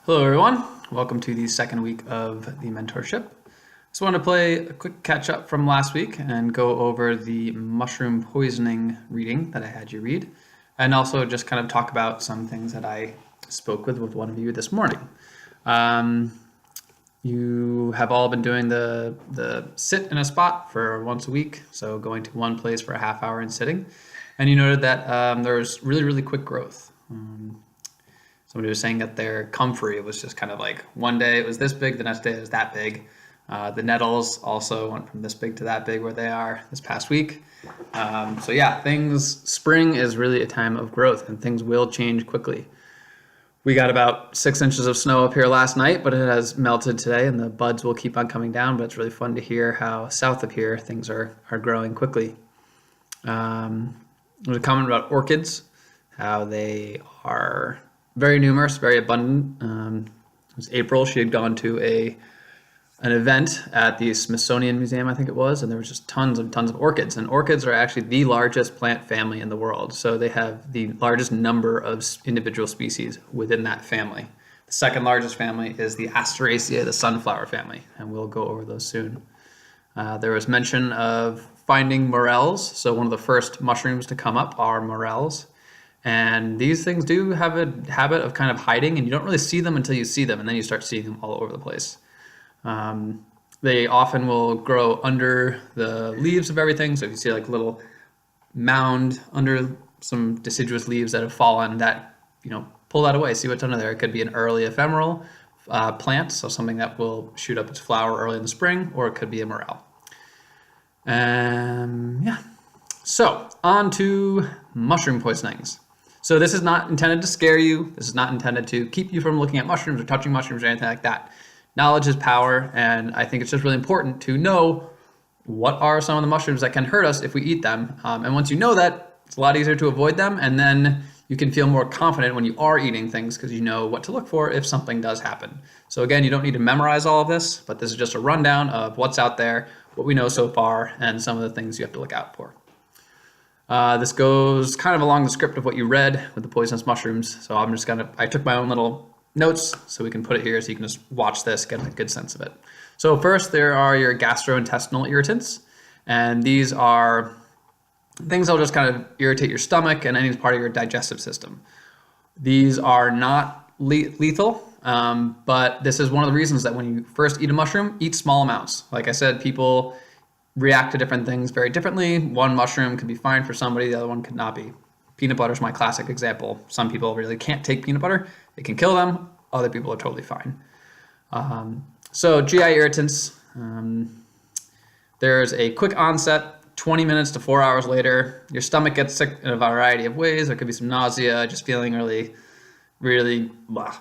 Hello everyone, welcome to the second week of the mentorship. Just wanted to play a quick catch up from last week and go over the mushroom poisoning reading that I had you read, and also just kind of talk about some things that I spoke with one of you this morning. You have all been doing the sit in a spot for once a week, so going to one place for a half hour and sitting, and you noted that there was really quick growth. Somebody was saying that their comfrey was just kind of like one day it was this big, the next day it was that big. The nettles also went from this big to that big where they are this past week. So yeah, spring is really a time of growth and things will change quickly. We got about 6 inches of snow up here last night, but it has melted today and the buds will keep on coming down, but it's really fun to hear how south of here things are growing quickly. There's a comment about orchids, how they are very numerous, very abundant. It was April. She had gone to an event at the Smithsonian Museum, I think it was, and there was just tons of orchids. And orchids are actually the largest plant family in the world. So they have the largest number of individual species within that family. The second largest family is the Asteraceae, the sunflower family, and we'll go over those soon. There was mention of finding morels. So one of the first mushrooms to come up are morels. And these things do have a habit of kind of hiding, and you don't really see them until you see them, and then you start seeing them all over the place. They often will grow under the leaves of everything. So if you see like a little mound under some deciduous leaves that have fallen, that, pull that away, see what's under there. It could be an early ephemeral plant, so something that will shoot up its flower early in the spring, or it could be a morel. So on to mushroom poisonings. So this is not intended to scare you. This is not intended to keep you from looking at mushrooms or touching mushrooms or anything like that. Knowledge is power, and I think it's just really important to know what are some of the mushrooms that can hurt us if we eat them. And once you know that, it's a lot easier to avoid them, and then you can feel more confident when you are eating things because you know what to look for if something does happen. So again, you don't need to memorize all of this, but this is just a rundown of what's out there, what we know so far, and some of the things you have to look out for. This goes kind of along the script of what you read with the poisonous mushrooms. So I took my own little notes so we can put it here so you can just watch this, get a good sense of it. So first, there are your gastrointestinal irritants. And these are things that will just kind of irritate your stomach and any part of your digestive system. These are not lethal, but this is one of the reasons that when you first eat a mushroom, eat small amounts. Like I said, people react to different things very differently. One mushroom could be fine for somebody, the other one could not be. Peanut butter is my classic example. Some people really can't take peanut butter. It can kill them. Other people are totally fine. So GI irritants, there's a quick onset, 20 minutes to 4 hours later. Your stomach gets sick in a variety of ways. There could be some nausea, just feeling really blah.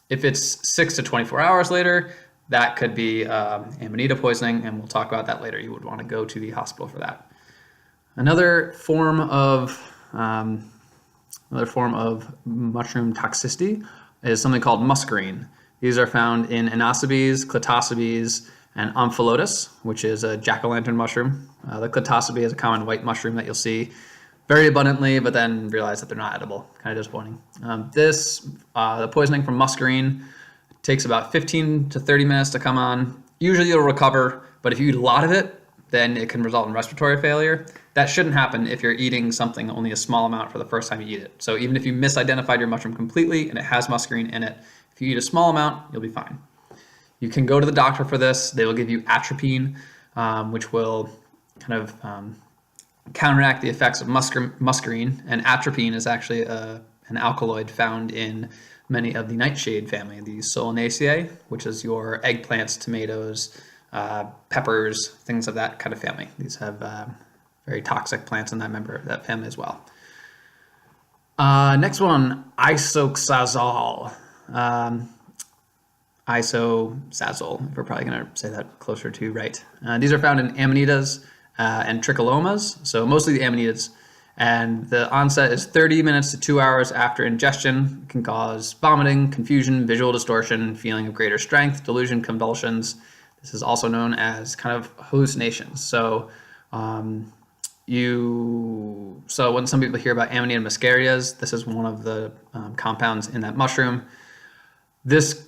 If it's 6 to 24 hours later, that could be Amanita poisoning, and we'll talk about that later. You would want to go to the hospital for that. Another form of mushroom toxicity is something called muscarine. These are found in anosebes, clitosebes, and omphaliotus, which is a jack-o'-lantern mushroom. The clitosebe is a common white mushroom that you'll see very abundantly, but then realize that they're not edible. Kind of disappointing. The poisoning from muscarine takes about 15 to 30 minutes to come on. Usually you'll recover, but if you eat a lot of it, then it can result in respiratory failure. That shouldn't happen if you're eating something only a small amount for the first time you eat it. So even if you misidentified your mushroom completely and it has muscarine in it, if you eat a small amount, you'll be fine. You can go to the doctor for this. They will give you atropine, which will kind of counteract the effects of muscarine. And atropine is actually an alkaloid found in many of the nightshade family, the Solanaceae, which is your eggplants, tomatoes, peppers, things of that kind of family. These have very toxic plants in that family as well. Next one, isoxazole. Isosazole, if we're probably going to say that closer to right. These are found in amanitas and tricholomas, so mostly the amanitas. And the onset is 30 minutes to 2 hours after ingestion. It can cause vomiting, confusion, visual distortion, feeling of greater strength, delusion, convulsions. This is also known as kind of hallucinations. So when some people hear about Amanita muscarias, this is one of the compounds in that mushroom. This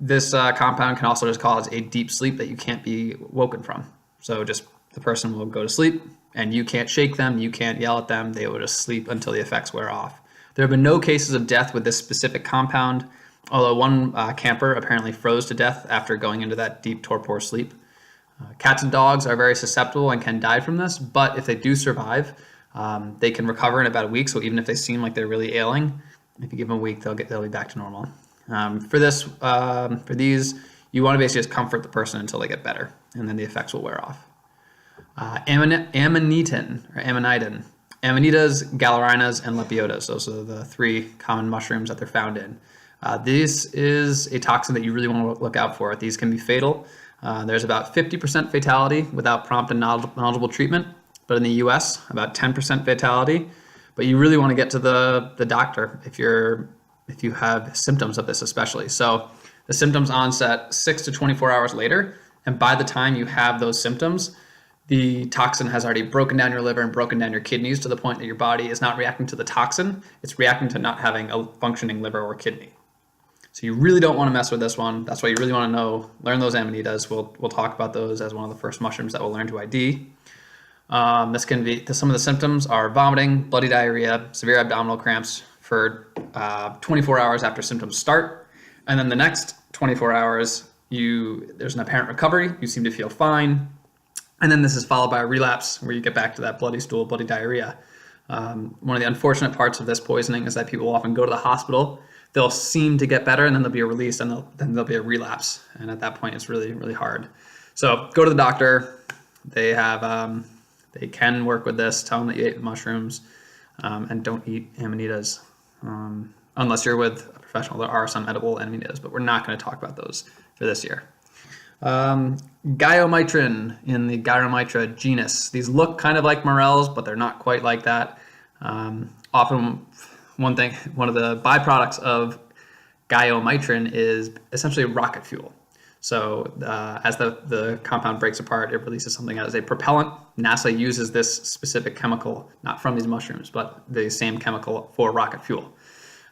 compound can also just cause a deep sleep that you can't be woken from. So just the person will go to sleep and you can't shake them, you can't yell at them, they will just sleep until the effects wear off. There have been no cases of death with this specific compound, although one camper apparently froze to death after going into that deep torpor sleep. Cats and dogs are very susceptible and can die from this, but if they do survive, they can recover in about a week. So even if they seem like they're really ailing, if you give them a week, they'll be back to normal. For these, you want to basically just comfort the person until they get better, and then the effects will wear off. Amanitin or amanitin. Amanitas, gallerinas, and lepiotas. Those are the three common mushrooms that they're found in. This is a toxin that you really want to look out for. These can be fatal. There's about 50% fatality without prompt and knowledgeable treatment, but in the US, about 10% fatality. But you really want to get to the doctor if you have symptoms of this, especially. So the symptoms onset 6 to 24 hours later, and by the time you have those symptoms, the toxin has already broken down your liver and broken down your kidneys to the point that your body is not reacting to the toxin, it's reacting to not having a functioning liver or kidney. So you really don't want to mess with this one. That's why you really want to learn those amanitas. We'll talk about those as one of the first mushrooms that we'll learn to ID. Some of the symptoms are vomiting, bloody diarrhea, severe abdominal cramps for 24 hours after symptoms start. And then the next 24 hours, there's an apparent recovery. You seem to feel fine. And then this is followed by a relapse where you get back to that bloody stool, bloody diarrhea. One of the unfortunate parts of this poisoning is that people often go to the hospital. They'll seem to get better, and then they'll be a release, and then there'll be a relapse. And at that point, it's really, really hard. So go to the doctor. They can work with this. Tell them that you ate the mushrooms, and don't eat amanitas unless you're with a professional. There are some edible amanitas, but we're not going to talk about those for this year. Gyromitrin in the Gyromitra genus. These look kind of like morels, but they're not quite like that. Often one of the byproducts of gyromitrin is essentially rocket fuel. So as the compound breaks apart, it releases something as a propellant. NASA uses this specific chemical, not from these mushrooms, but the same chemical for rocket fuel.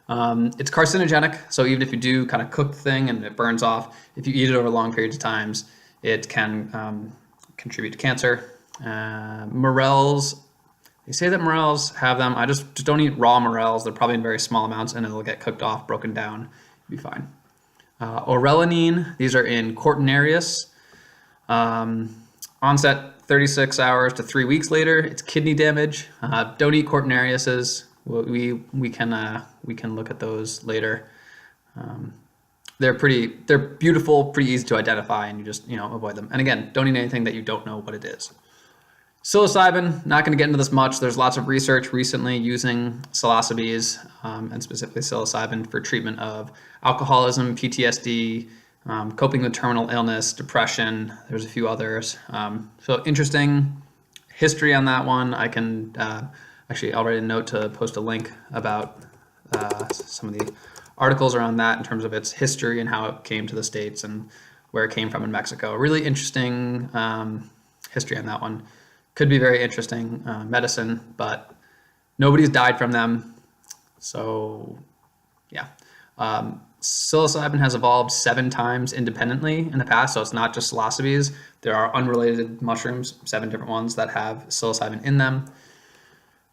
It's carcinogenic, so even if you do kind of cook the thing and it burns off, if you eat it over long periods of times, it can contribute to cancer. Morels, they say that morels have them. I just don't eat raw morels. They're probably in very small amounts, and it'll get cooked off, broken down. You'll be fine. Orelanine, these are in Cortinarius. Onset 36 hours to 3 weeks later. It's kidney damage. Don't eat Cortinariuses. We can look at those later. They're beautiful, pretty easy to identify, and you just avoid them. And again, don't eat anything that you don't know what it is. Psilocybin, not going to get into this much. There's lots of research recently using psilocybes and specifically psilocybin for treatment of alcoholism, PTSD, coping with terminal illness, depression. There's a few others. So interesting history on that one. I can actually, I'll write a note to post a link about some of the articles around that in terms of its history and how it came to the States and where it came from in Mexico. Really interesting history on that one. Could be very interesting medicine, but nobody's died from them. So yeah. Psilocybin has evolved 7 times independently in the past, so it's not just psilocybes. There are unrelated mushrooms, 7 different ones that have psilocybin in them.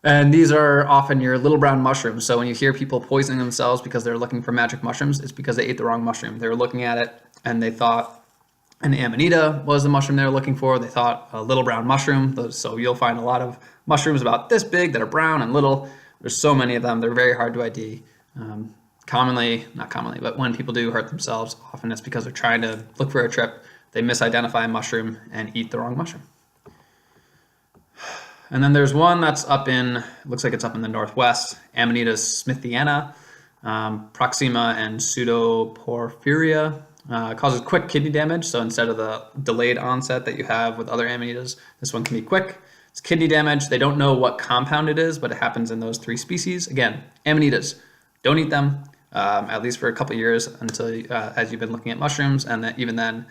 And these are often your little brown mushrooms. So when you hear people poisoning themselves because they're looking for magic mushrooms, it's because they ate the wrong mushroom. They were looking at it and they thought an amanita was the mushroom they were looking for. They thought a little brown mushroom. So you'll find a lot of mushrooms about this big that are brown and little. There's so many of them. They're very hard to ID. Not commonly, but when people do hurt themselves, often it's because they're trying to look for a trip. They misidentify a mushroom and eat the wrong mushroom. And then there's one that's looks like it's up in the northwest, Amanita smithiana, Proxima and pseudoporphyria. Causes quick kidney damage, so instead of the delayed onset that you have with other amanitas, this one can be quick. It's kidney damage. They don't know what compound it is, but it happens in those 3 species. Again, amanitas, don't eat them, at least for a couple of years until as you've been looking at mushrooms, and then, even then,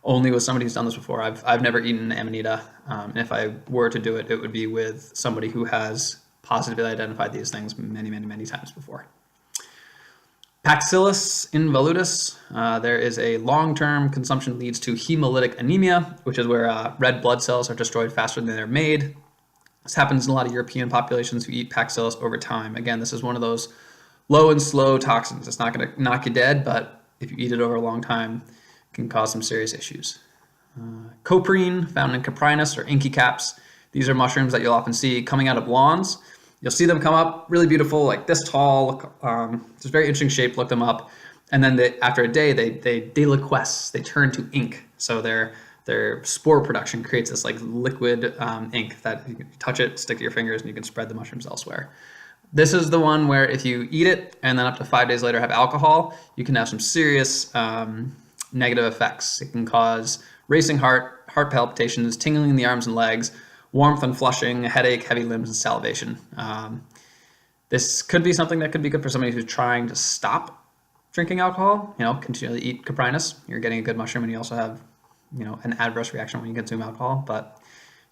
only with somebody who's done this before. I've never eaten an amanita, and if I were to do it, it would be with somebody who has positively identified these things many, many, many times before. Bacillus involutus. There is a long-term consumption leads to hemolytic anemia, which is where red blood cells are destroyed faster than they're made. This happens in a lot of European populations who eat Bacillus over time. Again, this is one of those low and slow toxins. It's not going to knock you dead, but if you eat it over a long time, it can cause some serious issues. Coprine, found in Caprinus or inky caps. These are mushrooms that you'll often see coming out of lawns. You'll see them come up really beautiful, like this tall. It's a very interesting shape. Look them up, and then after a day, they deliquesce. They turn to ink. So their spore production creates this like liquid ink that you can touch it, stick to your fingers, and you can spread the mushrooms elsewhere. This is the one where if you eat it and then up to 5 days later have alcohol, you can have some serious negative effects. It can cause racing heart palpitations, tingling in the arms and legs, warmth and flushing, headache, heavy limbs, and salivation. This could be something that could be good for somebody who's trying to stop drinking alcohol, continually eat Caprinus. You're getting a good mushroom, and you also have, an adverse reaction when you consume alcohol. But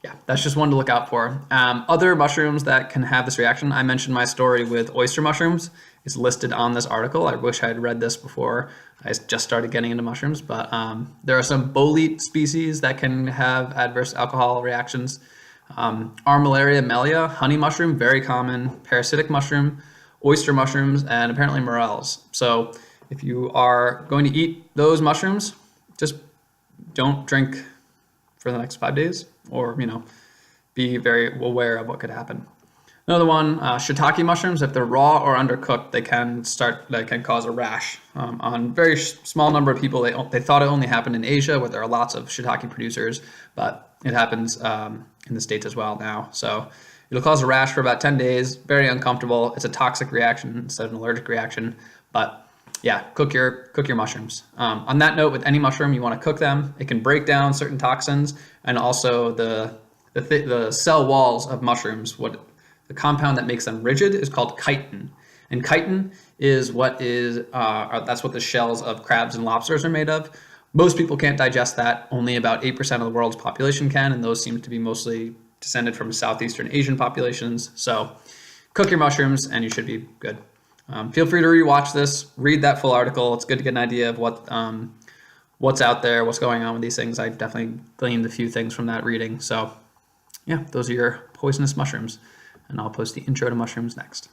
yeah, that's just one to look out for. Other mushrooms that can have this reaction, I mentioned my story with oyster mushrooms. It's listed on this article. I wish I had read this before I just started getting into mushrooms, but there are some bolete species that can have adverse alcohol reactions. Armillaria mellia, honey mushroom, very common, parasitic mushroom, oyster mushrooms, and apparently morels. So if you are going to eat those mushrooms, just don't drink for the next 5 days, or be very aware of what could happen. Another one, shiitake mushrooms. If they're raw or undercooked, they can cause a rash. On very small number of people, they thought it only happened in Asia, where there are lots of shiitake producers, but it happens in the States as well now. So it'll cause a rash for about 10 days. Very uncomfortable. It's a toxic reaction instead of an allergic reaction. But yeah, cook your mushrooms. On that note, with any mushroom, you want to cook them. It can break down certain toxins, and also the cell walls of mushrooms. The compound that makes them rigid is called chitin, and chitin is that's what the shells of crabs and lobsters are made of. Most people can't digest that. Only about 8% of the world's population can, and those seem to be mostly descended from Southeastern Asian populations. So cook your mushrooms and you should be good. Feel free to rewatch this, read that full article. It's good to get an idea of what's out there, what's going on with these things. I definitely gleaned a few things from that reading. So yeah, those are your poisonous mushrooms, and I'll post the intro to mushrooms next.